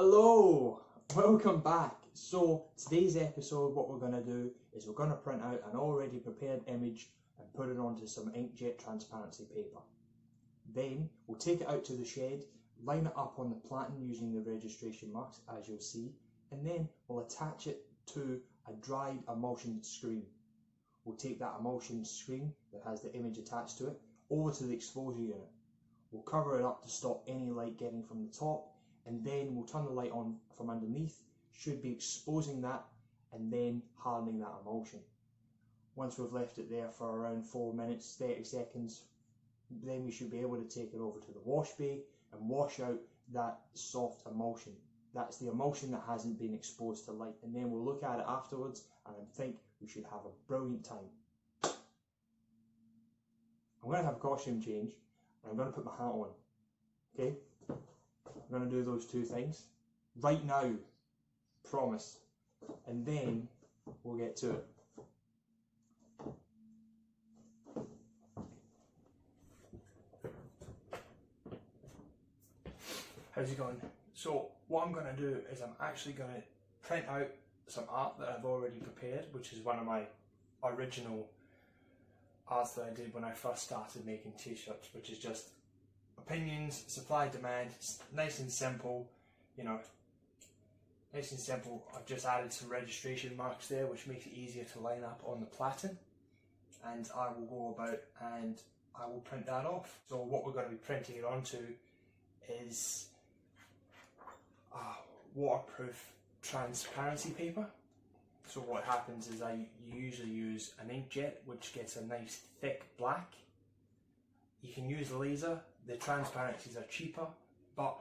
Hello, welcome back. So today's episode, what we're going to do is we're going to print out an already prepared image and put it onto some inkjet transparency paper. Then we'll take it out to the shed, line it up on the platen using the registration marks as you'll see, and then we'll attach it to a dried emulsion screen. We'll take that emulsion screen that has the image attached to it over to the exposure unit. We'll cover it up to stop any light getting from the top, and then we'll turn the light on from underneath, should be exposing that and then hardening that emulsion. Once we've left it there for around 4 minutes, 30 seconds, then we should be able to take it over to the wash bay and wash out that soft emulsion. That's the emulsion that hasn't been exposed to light, and then we'll look at it afterwards and I think we should have a brilliant time. I'm going to have a costume change and I'm going to put my hat on, okay? I'm going to do those two things right now, promise, and then we'll get to it. How's it going? So what I'm going to do is I'm actually going to print out some art that I've already prepared, which is one of my original arts that I did when I first started making t-shirts, which is just opinions, supply, demand. It's nice and simple, you know, nice and simple. I've just added some registration marks there, which makes it easier to line up on the platen, and I will go about and I will print that off. So what we're going to be printing it onto is waterproof transparency paper. So what happens is I usually use an inkjet, which gets a nice thick black. You can use laser. The transparencies are cheaper, but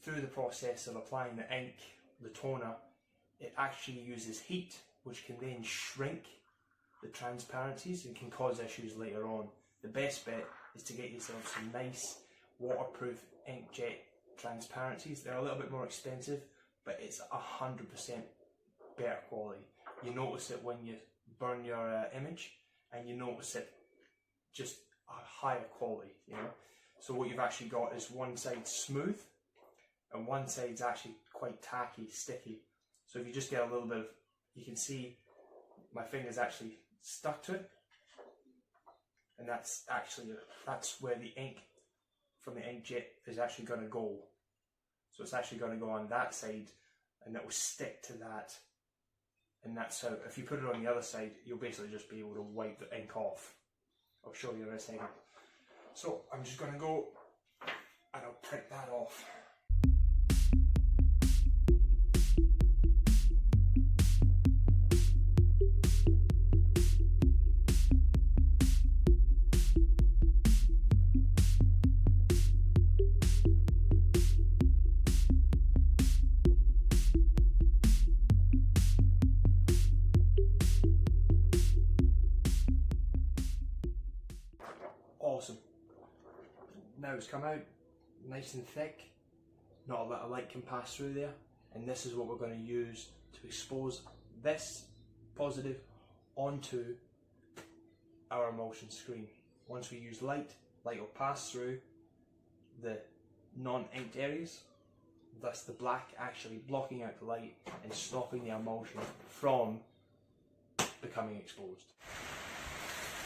through the process of applying the ink, the toner, it actually uses heat, which can then shrink the transparencies and can cause issues later on. The best bet is to get yourself some nice waterproof inkjet transparencies. They're a little bit more expensive, but it's 100% better quality. You notice it when you burn your image, and you notice it just a higher quality, you know. So what you've actually got is one side smooth and one side's actually quite tacky, sticky. So if you just get a little bit of, you can see my finger's actually stuck to it, and that's where the ink from the inkjet is actually going to go. So it's actually going to go on that side and it will stick to that, and that's how, if you put it on the other side, you'll basically just be able to wipe the ink off. I'll show you in a second. So I'm just going to go and I'll print that off. Awesome. Now it's come out nice and thick, not a lot of light can pass through there, and this is what we're going to use to expose this positive onto our emulsion screen. Once we use light will pass through the non-inked areas, thus the black actually blocking out the light and stopping the emulsion from becoming exposed.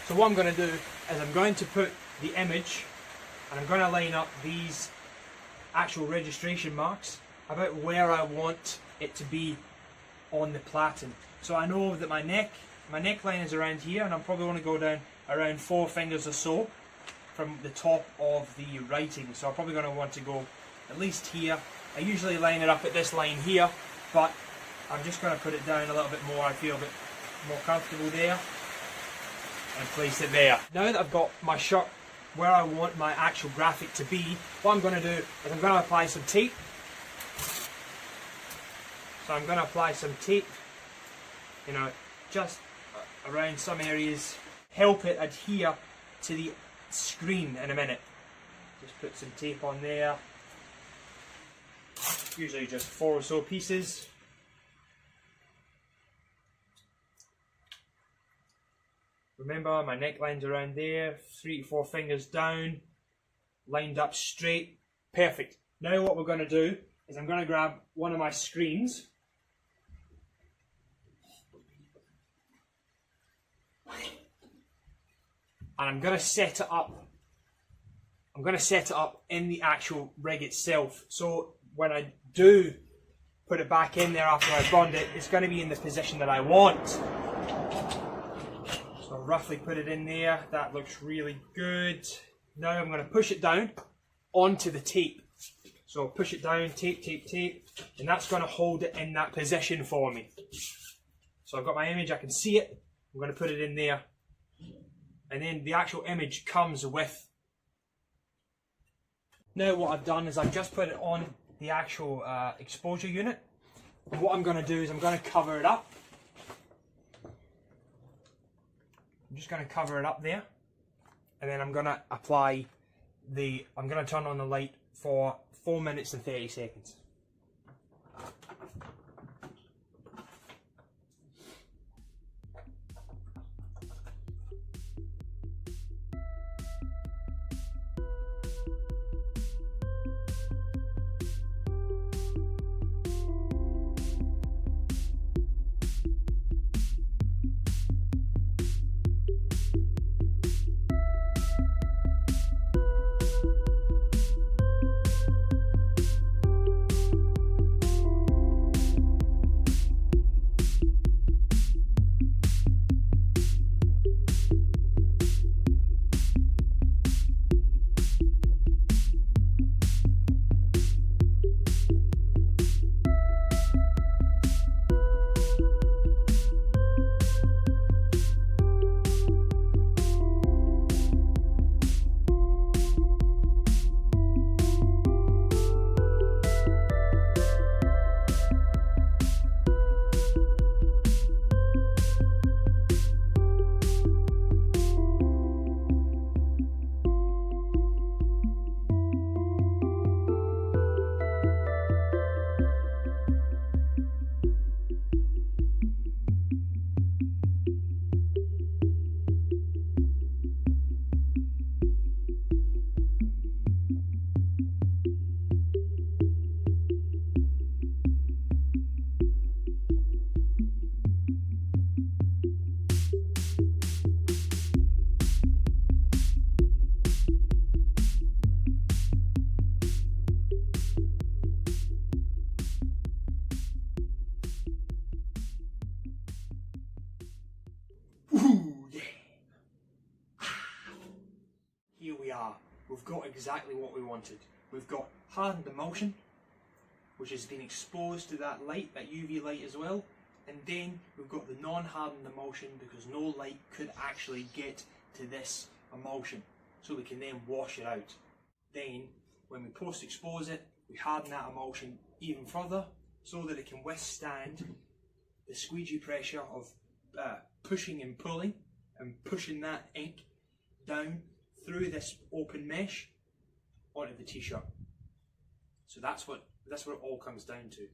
So what I'm going to do is I'm going to put the image and I'm going to line up these actual registration marks about where I want it to be on the platen. So I know that my neckline is around here, and I'm probably going to go down around 4 fingers or so from the top of the writing. So I'm probably going to want to go at least here. I usually line it up at this line here, but I'm just going to put it down a little bit more. I feel a bit more comfortable there, and place it there. Now that I've got my shirt where I want my actual graphic to be, what I'm going to do is I'm going to apply some tape. So I'm going to apply some tape, you know, just around some areas, help it adhere to the screen in a minute. Just put some tape on there, usually just 4 or so pieces. Remember, my neckline's around there, 3 to 4 fingers down, lined up straight. Perfect. Now what we're going to do is I'm going to grab one of my screens. And I'm going to set it up. I'm going to set it up in the actual rig itself. So when I do put it back in there after I've bond it, it's going to be in the position that I want. So I'll roughly put it in there. That looks really good. Now I'm going to push it down onto the tape. So I'll push it down, tape, tape, tape, and that's going to hold it in that position for me. So I've got my image, I can see it. I'm going to put it in there. And then the actual image comes with. Now what I've done is I've just put it on the actual exposure unit. And what I'm going to do is I'm going to cover it up. I'm just going to cover it up there. And then I'm going to apply I'm going to turn on the light for 4 minutes and 30 seconds. Here we are. We've got exactly what we wanted. We've got hardened emulsion, which has been exposed to that light, that UV light as well. And then we've got the non-hardened emulsion because no light could actually get to this emulsion. So we can then wash it out. Then, when we post-expose it, we harden that emulsion even further so that it can withstand the squeegee pressure of pushing and pulling and pushing that ink down through this open mesh onto the t-shirt. So that's what it all comes down to.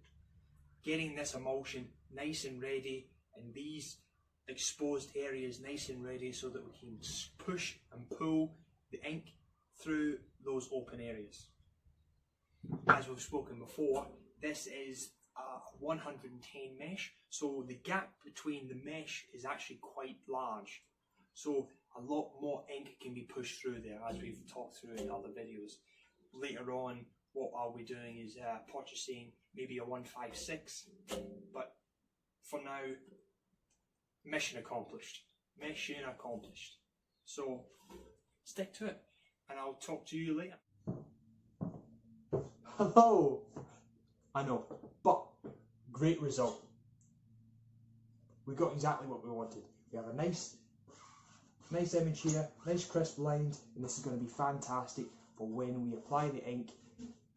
Getting this emulsion nice and ready and these exposed areas nice and ready so that we can push and pull the ink through those open areas. As we've spoken before, this is a 110 mesh, so the gap between the mesh is actually quite large. So a lot more ink can be pushed through there, as we've talked through in other videos. Later on, what I'll be doing is purchasing maybe a 156, but for now, mission accomplished. Mission accomplished. So stick to it, and I'll talk to you later. Hello! I know, but great result. We got exactly what we wanted. We have a nice image here, nice crisp lines, and this is going to be fantastic for when we apply the ink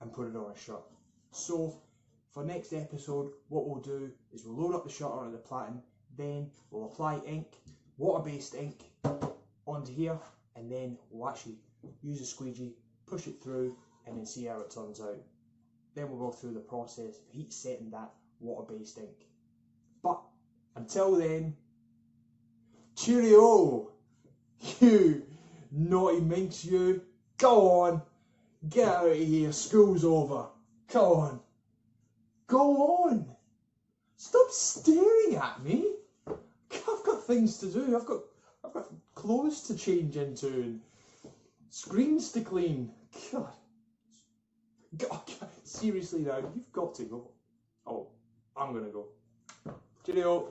and put it on a shirt. So for next episode, what we'll do is we'll load up the shirt onto the platen, then we'll apply ink, water-based ink, onto here, and then we'll actually use a squeegee, push it through, and then see how it turns out. Then we'll go through the process of heat setting that water-based ink. But until then, cheerio! You naughty minx, you. Go on, get out of here, school's over. Come on. Go on. Stop staring at me. I've got things to do. I've got clothes to change into and screens to clean. God. Seriously now, you've got to go. Oh, I'm gonna go. Cheerio.